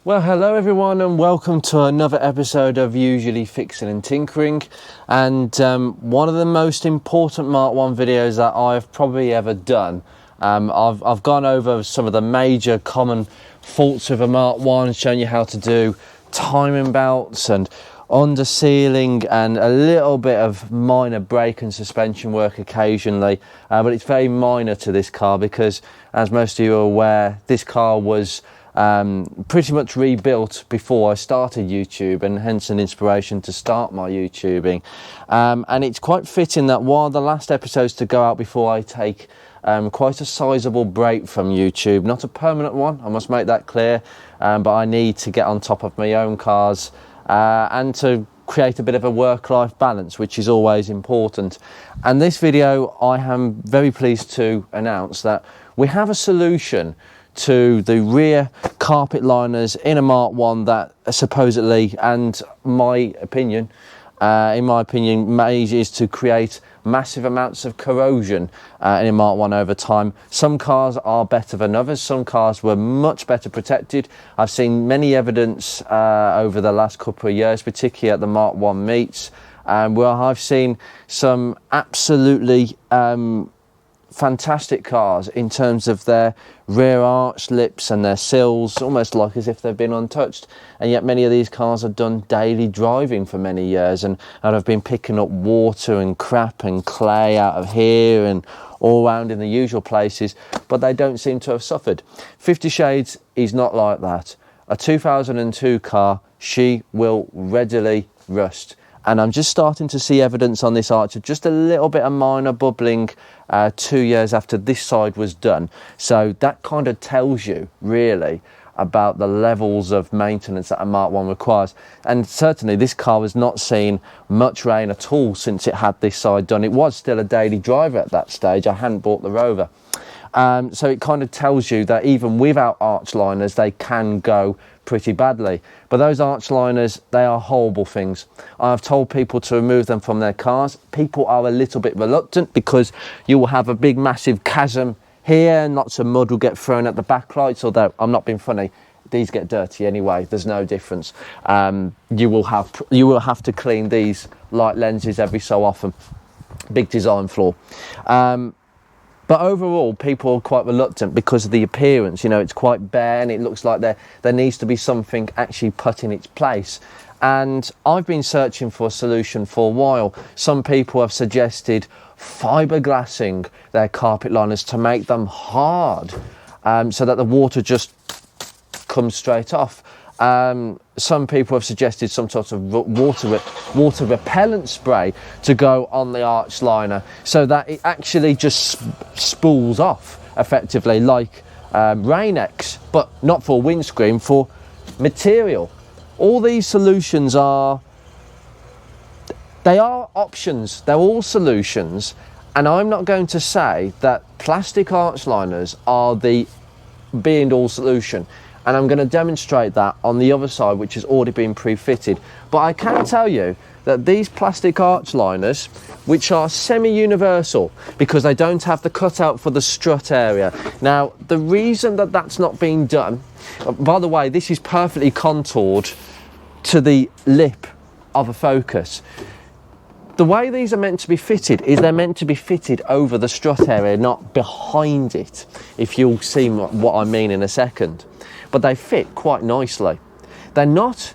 Well, hello everyone and welcome to another episode of Usually Fixing and Tinkering, and one of the most important Mark 1 videos that I've probably ever done. I've gone over some of the major common faults of a Mark 1, shown you how to do timing belts and under sealing and a little bit of minor brake and suspension work occasionally, but it's very minor to this car because, as most of you are aware, this car was pretty much rebuilt before I started YouTube, and hence an inspiration to start my YouTubing. And it's quite fitting that while the last episode's to go out before I take quite a sizable break from YouTube, not a permanent one, I must make that clear, but I need to get on top of my own cars and to create a bit of a work-life balance, which is always important. And this video, I am very pleased to announce that we have a solution to the rear carpet liners in a Mark 1 that supposedly, and in my opinion, is to create massive amounts of corrosion in a Mark 1 over time. Some cars are better than others. Some cars were much better protected. I've seen many evidence over the last couple of years, particularly at the Mark 1 meets, where I've seen some absolutely fantastic cars in terms of their rear arch lips and their sills, almost like as if they've been untouched. And yet many of these cars have done daily driving for many years and have been picking up water and crap and clay out of here and all around in the usual places, but they don't seem to have suffered. 50 Shades is not like that. A 2002 car, she will readily rust. And I'm just starting to see evidence on this arch of just a little bit of minor bubbling 2 years after this side was done. So that kind of tells you really about the levels of maintenance that a Mark 1 requires. And certainly this car has not seen much rain at all since it had this side done. It was still a daily driver at that stage. I hadn't bought the Rover. So it kind of tells you that even without arch liners, they can go pretty badly. But those arch liners, they are horrible things. I've told people to remove them from their cars. People are a little bit reluctant because you will have a big massive chasm here and lots of mud will get thrown at the backlights, although I'm not being funny, these get dirty anyway, there's no difference. You will have to clean these light lenses every so often. Big design flaw. But overall, people are quite reluctant because of the appearance. You know, it's quite bare and it looks like there needs to be something actually put in its place. And I've been searching for a solution for a while. Some people have suggested fiberglassing their carpet liners to make them hard, so that the water just comes straight off. Some people have suggested some sort of water repellent spray to go on the arch liner so that it actually just spools off effectively like Rain-X, but not for windscreen, for material. All these solutions are options, they're all solutions, and I'm not going to say that plastic arch liners are the be-and-all solution. And I'm going to demonstrate that on the other side, which has already been pre-fitted. But I can tell you that these plastic arch liners, which are semi-universal because they don't have the cutout for the strut area. Now, the reason that that's not being done, by the way, this is perfectly contoured to the lip of a Focus. The way these are meant to be fitted is they're meant to be fitted over the strut area, not behind it, if you'll see what I mean in a second. But they fit quite nicely. They're not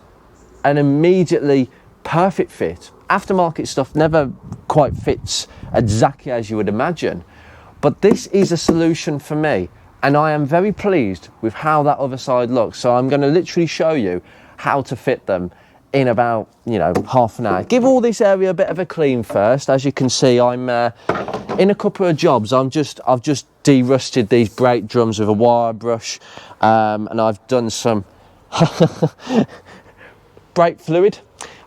an immediately perfect fit. Aftermarket stuff never quite fits exactly as you would imagine. But this is a solution for me, and I am very pleased with how that other side looks. So I'm going to literally show you how to fit them in about, half an hour. Give all this area a bit of a clean first. As you can see, I'm in a couple of jobs. I've just de-rusted these brake drums with a wire brush, and I've done some brake fluid.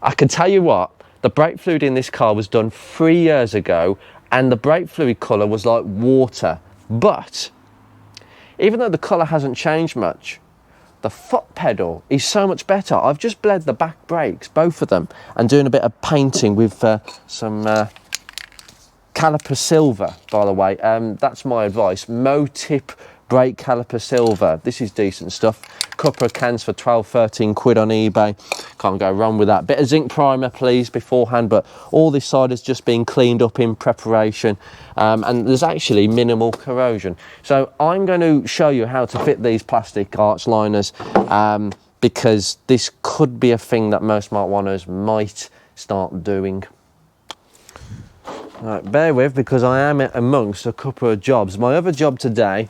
I can tell you what, the brake fluid in this car was done 3 years ago, and the brake fluid colour was like water. But even though the colour hasn't changed much, the foot pedal is so much better. I've just bled the back brakes, both of them, and doing a bit of painting with some caliper silver, by the way. That's my advice. Mo-tip brake caliper silver. This is decent stuff. couple of cans for 12, 13 quid on eBay. Can't go wrong with that. Bit of zinc primer, please, beforehand, but all this side has just been cleaned up in preparation, and there's actually minimal corrosion. So I'm going to show you how to fit these plastic arch liners, because this could be a thing that most Mark 1ers might start doing. Right, bear with, because I am amongst a couple of jobs. My other job today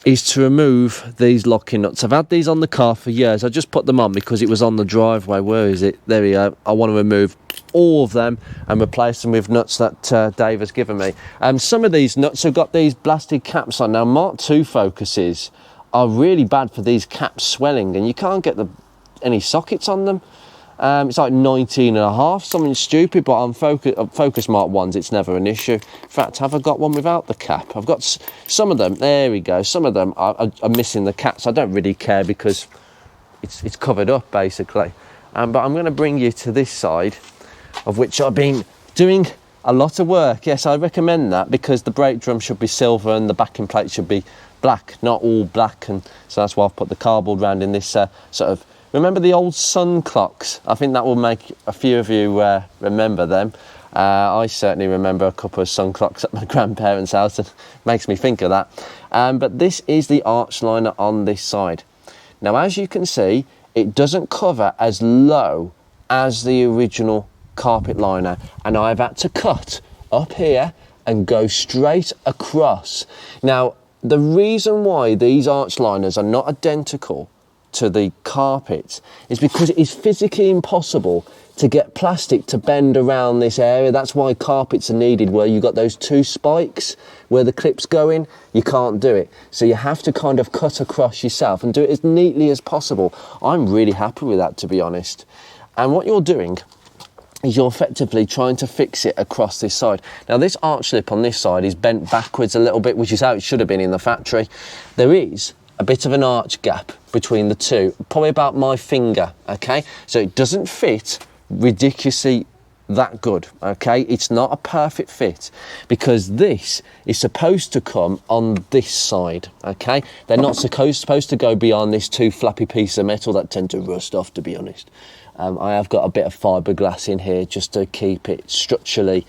is to remove these locking nuts. I've had these on the car for years. I just put them on because it was on the driveway. Where is it? There we go. I want to remove all of them and replace them with nuts that Dave has given me. Some of these nuts have got these blasted caps on. Now, Mark II focuses are really bad for these caps swelling, and you can't get any sockets on them. It's like 19.5, something stupid, but on Focus Mark 1s, it's never an issue. In fact, have I got one without the cap? I've got some of them, there we go, some of them are missing the caps. I don't really care because it's covered up, basically. But I'm going to bring you to this side, of which I've been doing a lot of work. Yes, I recommend that, because the brake drum should be silver and the backing plate should be black, not all black, and so that's why I've put the cardboard round in this sort of. Remember the old sun clocks? I think that will make a few of you remember them. I certainly remember a couple of sun clocks at my grandparents' house. It makes me think of that. But this is the arch liner on this side. Now, as you can see, it doesn't cover as low as the original carpet liner, and I've had to cut up here and go straight across. Now, the reason why these arch liners are not identical to the carpet is because it is physically impossible to get plastic to bend around this area. That's why carpets are needed, where you've got those two spikes where the clips go in. You can't do it, so you have to kind of cut across yourself and do it as neatly as possible. I'm really happy with that, to be honest. And what you're doing is you're effectively trying to fix it across this side. Now, this arch lip on this side is bent backwards a little bit, which is how it should have been in the factory. There is a bit of an arch gap between the two, probably about my finger, okay? So it doesn't fit ridiculously that good, okay? It's not a perfect fit, because this is supposed to come on this side, okay? They're not supposed to go beyond this two flappy pieces of metal that tend to rust off, to be honest. I have got a bit of fiberglass in here just to keep it structurally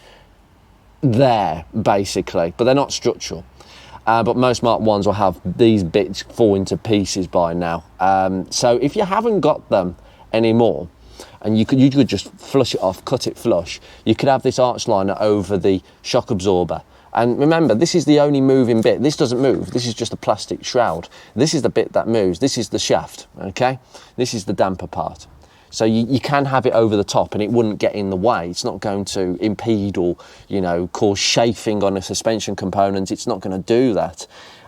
there, basically, but they're not structural. But most Mark 1s will have these bits fall into pieces by now. So if you haven't got them anymore, and you could just flush it off, cut it flush, you could have this arch liner over the shock absorber. And remember, this is the only moving bit. This doesn't move. This is just a plastic shroud. This is the bit that moves. This is the shaft, okay? This is the damper part. So you can have it over the top and it wouldn't get in the way. It's not going to impede or, you know, cause chafing on a suspension component. It's not going to do that.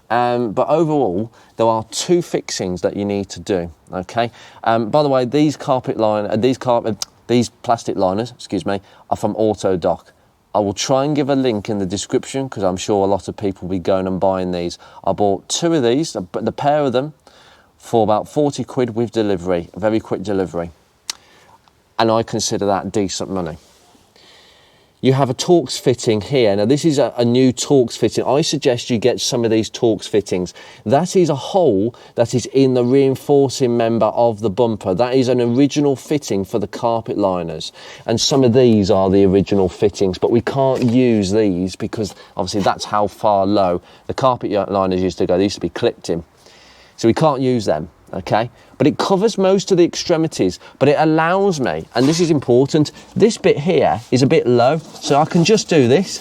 But overall, there are two fixings that you need to do, okay? By the way, these plastic liners, excuse me, are from Autodoc. I will try and give a link in the description, because I'm sure a lot of people will be going and buying these. I bought two of these, the pair of them, for about 40 quid with delivery, a very quick delivery. And I consider that decent money. You have a Torx fitting here. Now, this is a new Torx fitting. I suggest you get some of these Torx fittings. That is a hole that is in the reinforcing member of the bumper. That is an original fitting for the carpet liners. And some of these are the original fittings, but we can't use these because obviously that's how far low the carpet liners used to go. They used to be clipped in. So we can't use them, okay? But it covers most of the extremities, but it allows me, and this is important, this bit here is a bit low, so I can just do this.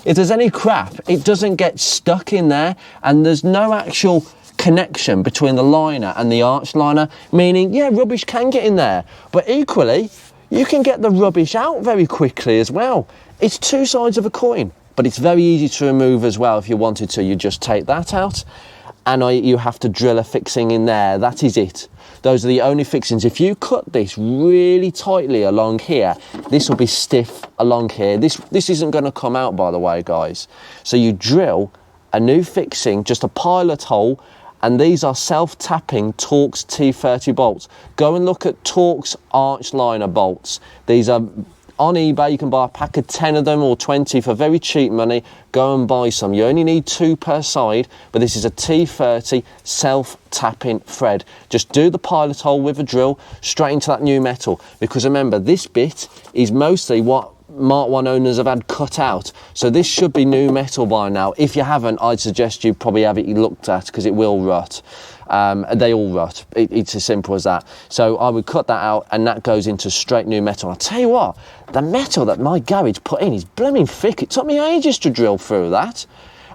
If there's any crap, it doesn't get stuck in there, and there's no actual connection between the liner and the arch liner, meaning, yeah, rubbish can get in there, but equally, you can get the rubbish out very quickly as well. It's two sides of a coin, but it's very easy to remove as well. If you wanted to, you just take that out, and you have to drill a fixing in there. That is it. Those are the only fixings. If you cut this really tightly along here, this will be stiff along here. This isn't going to come out, by the way, guys. So you drill a new fixing, just a pilot hole, and these are self-tapping Torx T30 bolts. Go and look at Torx arch liner bolts. These are on eBay, you can buy a pack of 10 of them or 20 for very cheap money. Go and buy some. You only need 2 per side, but this is a T30 self-tapping thread. Just do the pilot hole with a drill straight into that new metal, because remember, this bit is mostly what Mark 1 owners have had cut out, so this should be new metal by now. If you haven't, I'd suggest you probably have it looked at, because it will rot. They all rot. It's as simple as that. So I would cut that out, and that goes into straight new metal. I'll tell you what, the metal that my garage put in is blooming thick. It took me ages to drill through that.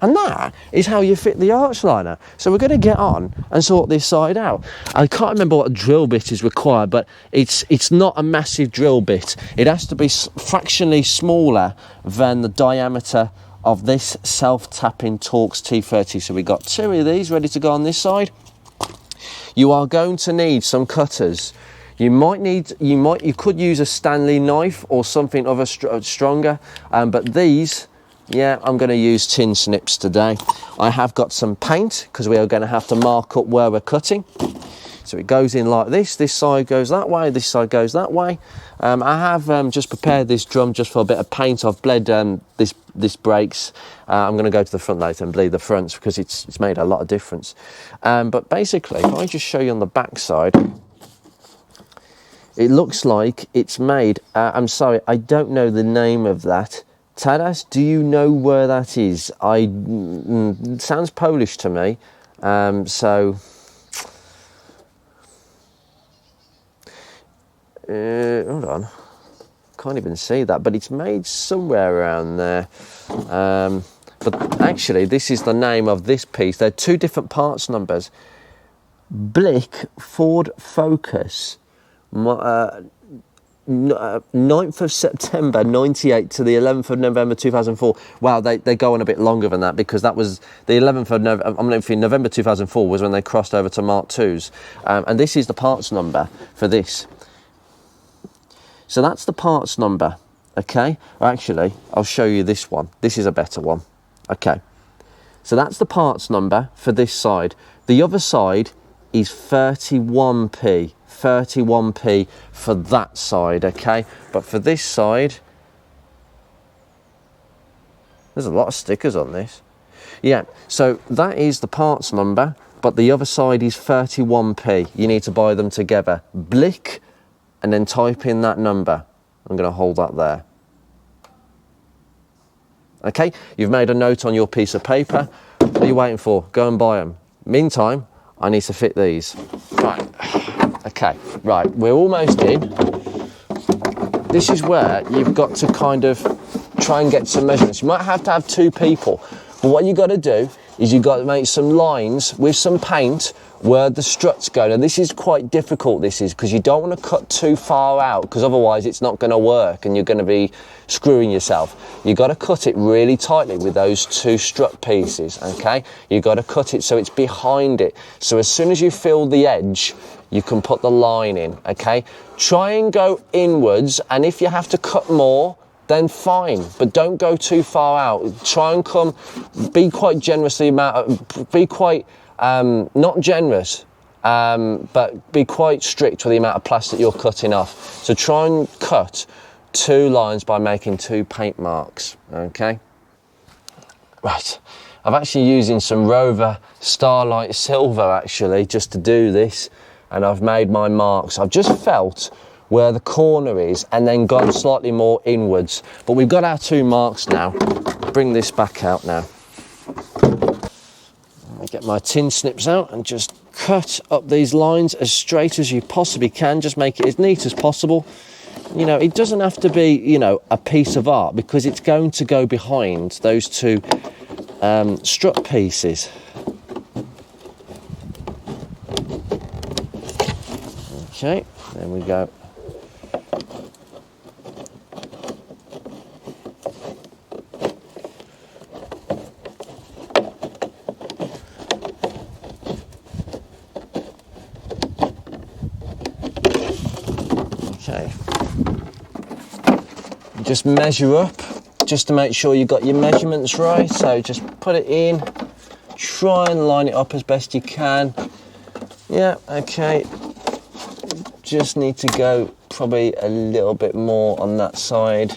And that is how you fit the arch liner. So we're going to get on and sort this side out. I can't remember what a drill bit is required, but it's not a massive drill bit. It has to be fractionally smaller than the diameter of this self-tapping Torx T30. So we've got 2 of these ready to go on this side. You are going to need some cutters. You could use a Stanley knife or something other stronger, but these, yeah, I'm going to use tin snips today. I have got some paint, because we are going to have to mark up where we're cutting. So it goes in like this. This side goes that way, this side goes that way. I have just prepared this drum just for a bit of paint. I've bled this brakes. I'm going to go to the front later and bleed the fronts, because it's made a lot of difference. But basically, if I just show you on the back side, it looks like it's made, I'm sorry, I don't know the name of that. Tadas, do you know where that is? It sounds Polish to me. So hold on, can't even see that, but it's made somewhere around there. But actually, this is the name of this piece. They're 2 different parts numbers. Blick Ford Focus, 9th of September 98 to the 11th of November 2004. Wow, they go on a bit longer than that, because that was the 11th of November 2004 was when they crossed over to Mark 2s. And this is the parts number for this. So that's the parts number, okay? Actually, I'll show you this one. This is a better one. Okay, so that's the parts number for this side. The other side is 31p. 31p for that side, okay? But for this side, there's a lot of stickers on this. Yeah, so that is the parts number, but the other side is 31p. You need to buy them together. Blick, and then type in that number. I'm going to hold that there. Okay, you've made a note on your piece of paper. What are you waiting for? Go and buy them. Meantime, I need to fit these. Right. Okay, right, we're almost in. This is where you've got to kind of try and get some measurements. You might have to have 2 people, but what you've got to do is you've got to make some lines with some paint where the struts go. Now this is quite difficult, this is, because you don't want to cut too far out, because otherwise it's not going to work and you're going to be screwing yourself. You've got to cut it really tightly with those 2 strut pieces, okay? You've got to cut it so it's behind it. So as soon as you feel the edge, you can put the line in, okay? Try and go inwards, and if you have to cut more, then fine, but don't go too far out. Try and be quite generous, be quite, not generous, but be quite strict with the amount of plastic you're cutting off. So try and cut 2 lines by making 2 paint marks, okay? Right, I'm actually using some Rover Starlight Silver actually, just to do this. And I've made my marks. I've just felt where the corner is and then gone slightly more inwards. But we've got our 2 marks now. Bring this back out now. I get my tin snips out and just cut up these lines as straight as you possibly can. Just make it as neat as possible. You know, it doesn't have to be, you know, a piece of art, because it's going to go behind those 2 strut pieces. Okay, there we go. Okay. Just measure up, just to make sure you've got your measurements right. So just put it in, try and line it up as best you can. Yeah, okay. Just need to go probably a little bit more on that side.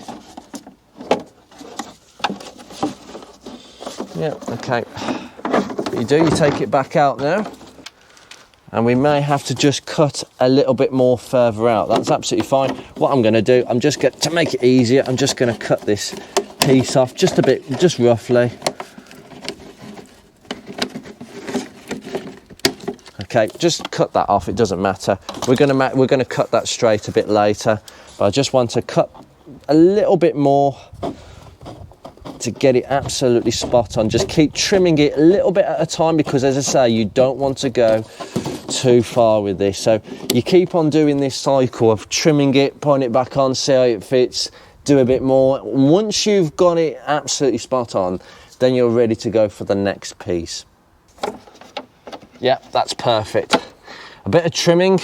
Yeah, okay. You take it back out now. And we may have to just cut a little bit more further out. That's absolutely fine. What I'm going to do, to make it easier, I'm just going to cut this piece off just a bit, just roughly. Okay, just cut that off. It doesn't matter. We're going to cut that straight a bit later, but I just want to cut a little bit more to get it absolutely spot on. Just keep trimming it a little bit at a time, because as I say, you don't want to go too far with this. So you keep on doing this cycle of trimming it, putting it back on, see how it fits, do a bit more. Once you've got it absolutely spot on, then you're ready to go for the next piece. Yeah, that's perfect. A bit of trimming.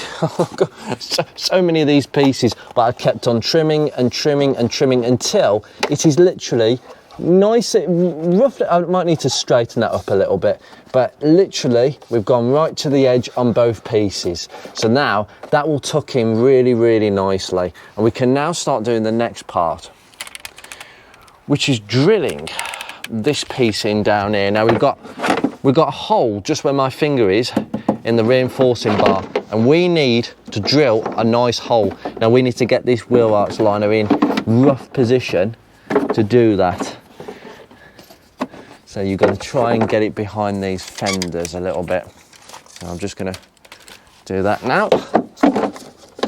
so many of these pieces, but I kept on trimming and trimming and trimming until it is literally nice, roughly. I might need to straighten that up a little bit, but literally we've gone right to the edge on both pieces. So now that will tuck in really, really nicely, and we can now start doing the next part, which is drilling this piece in down here. Now we've got a hole just where my finger is in the reinforcing bar, and we need to drill a nice hole. Now we need to get this wheel arch liner in rough position to do that. So you've got to try and get it behind these fenders a little bit. So I'm just going to do that now.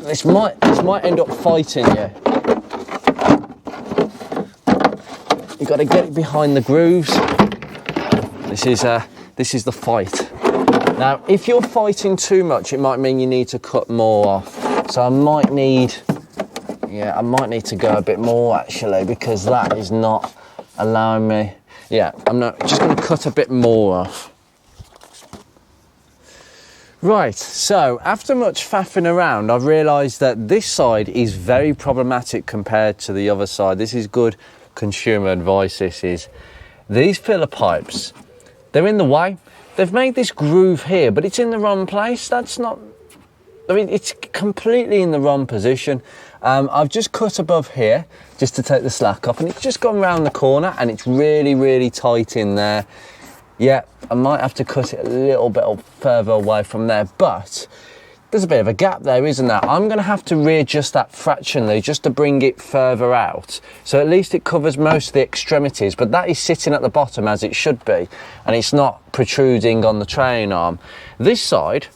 This might end up fighting you. You've got to get it behind the grooves. This is the fight. Now, if you're fighting too much, it might mean you need to cut more off. So I might need to go a bit more actually, because that is not allowing me. Yeah, I'm just going to cut a bit more off. Right, so after much faffing around, I've realised that this side is very problematic compared to the other side. This is good consumer advice, this is. These filler pipes, they're in the way. They've made this groove here, but it's in the wrong place. That's not, I mean, it's completely in the wrong position. I've just cut above here just to take the slack off, and it's just gone round the corner, and it's really, really tight in there. Yeah, I might have to cut it a little bit further away from there, but there's a bit of a gap there, isn't there? I'm going to have to readjust that fractionally just to bring it further out. So at least it covers most of the extremities, but that is sitting at the bottom as it should be, and it's not protruding on the train arm. This side,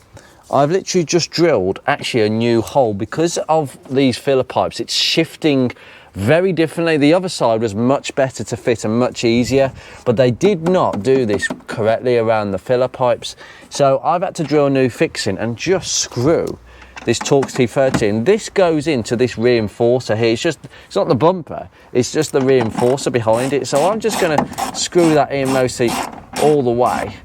I've literally just drilled actually a new hole because of these filler pipes. It's shifting very differently. The other side was much better to fit and much easier, but they did not do this correctly around the filler pipes. So I've had to drill a new fixing and just screw this Torx T13. This goes into this reinforcer here. It's not the bumper, it's just the reinforcer behind it. So I'm just going to screw that in mostly all the way,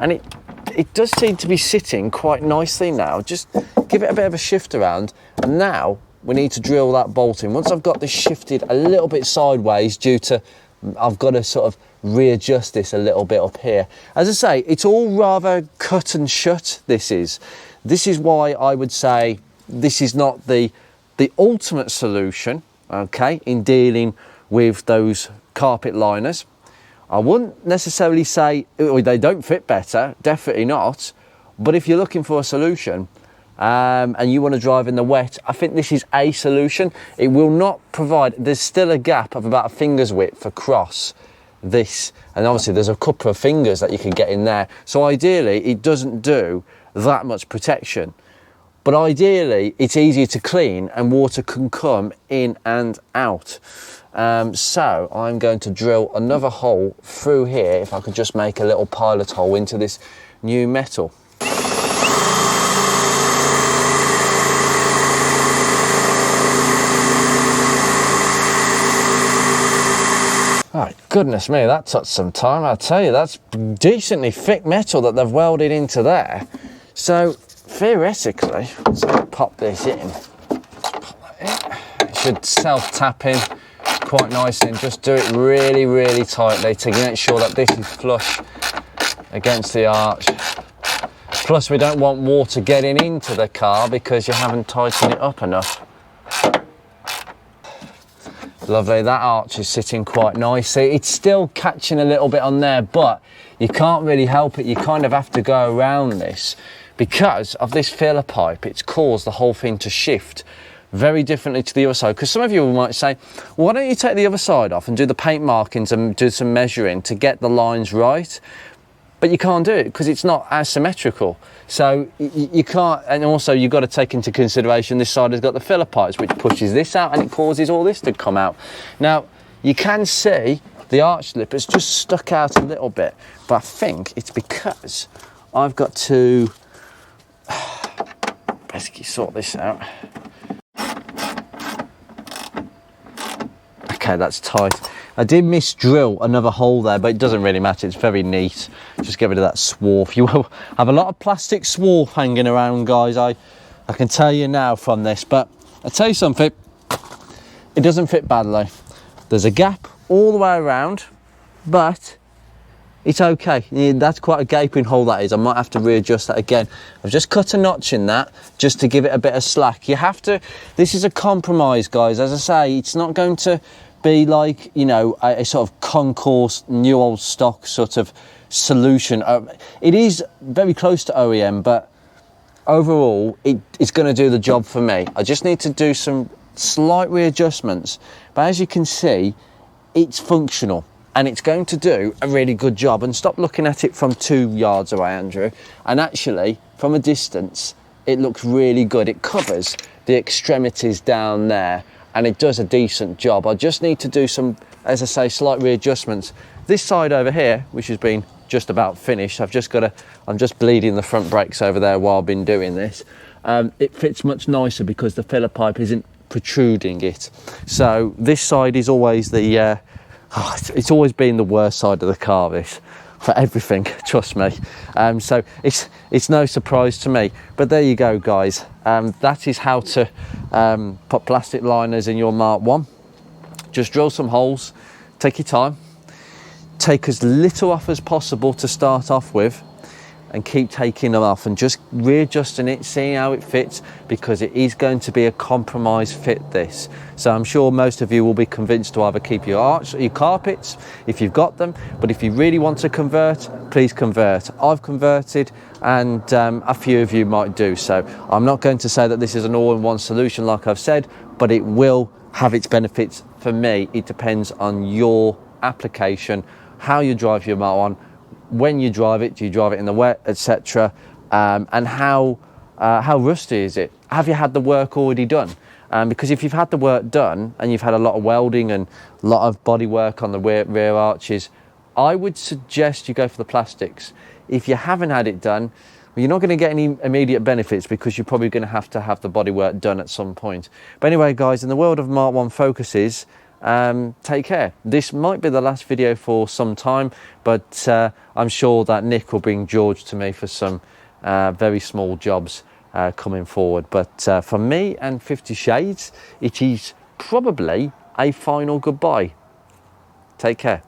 and it does seem to be sitting quite nicely now. Just give it a bit of a shift around, and now we need to drill that bolt in. Once I've got this shifted a little bit sideways due to, I've got to sort of readjust this a little bit up here. As I say, it's all rather cut and shut, this is. This is why I would say this is not the ultimate solution, okay, in dealing with those carpet liners. I wouldn't necessarily say they don't fit better, definitely not. But if you're looking for a solution and you want to drive in the wet, I think this is a solution. It will not provide, there's still a gap of about a finger's width across this. And obviously there's a couple of fingers that you can get in there. So ideally it doesn't do that much protection. But ideally it's easier to clean and water can come in and out. So I'm going to drill another hole through here, if I could just make a little pilot hole into this new metal. Oh, goodness me, that took some time. I'll tell you, that's decently thick metal that they've welded into there. So theoretically, let's pop this in. It should self-tap in quite nicely, and just do it really, really tightly to make sure that this is flush against the arch. Plus we don't want water getting into the car because you haven't tightened it up enough. Lovely, that arch is sitting quite nicely. It's still catching a little bit on there, but you can't really help it. You kind of have to go around this because of this filler pipe. It's caused the whole thing to shift very differently to the other side. Because some of you might say, well, why don't you take the other side off and do the paint markings and do some measuring to get the lines right? But you can't do it because it's not as symmetrical. So you can't, and also you've got to take into consideration this side has got the filler pipes, which pushes this out and it causes all this to come out. Now, you can see the arch lip has just stuck out a little bit, but I think it's because I've got to basically sort this out. Okay, that's tight. I did misdrill another hole there, but it doesn't really matter. It's very neat. Just get rid of that swarf. You will have a lot of plastic swarf hanging around, guys. I can tell you now from this, but I'll tell you something. It doesn't fit badly. There's a gap all the way around, but it's okay. Yeah, that's quite a gaping hole, that is. I might have to readjust that again. I've just cut a notch in that just to give it a bit of slack. You have to, this is a compromise, guys. As I say, it's not going to be like, you know, a sort of concourse, new old stock sort of solution. It is very close to OEM, but overall, it's going to do the job for me. I just need to do some slight readjustments, but as you can see, it's functional and it's going to do a really good job. And stop looking at it from 2 yards away, Andrew, and actually from a distance it looks really good. It covers the extremities down there and it does a decent job. I just need to do some, as I say, slight readjustments. This side over here, which has been just about finished, I'm just bleeding the front brakes over there while I've been doing this. It fits much nicer because the filler pipe isn't protruding it. So this side is always the it's always been the worst side of the car, this, for everything, trust me. So it's no surprise to me. But there you go, guys. That is how to put plastic liners in your Mark 1. Just drill some holes, take your time, take as little off as possible to start off with, and keep taking them off and just readjusting it, seeing how it fits, because it is going to be a compromise fit, this. So I'm sure most of you will be convinced to either keep your arch, your carpets, if you've got them, but if you really want to convert, please convert. I've converted, and a few of you might do so. I'm not going to say that this is an all-in-one solution like I've said, but it will have its benefits. For me, it depends on your application, how you drive your Mark 1, when you drive it, do you drive it in the wet, etc., and how rusty is it? Have you had the work already done? Because if you've had the work done and you've had a lot of welding and a lot of body work on the rear arches, I would suggest you go for the plastics. If you haven't had it done, well, you're not going to get any immediate benefits because you're probably going to have the body work done at some point. But anyway, guys, in the world of Mark 1 Focuses, take care. This might be the last video for some time, but I'm sure that Nick will bring George to me for some very small jobs coming forward. But for me and 50 Shades, it is probably a final goodbye. Take care.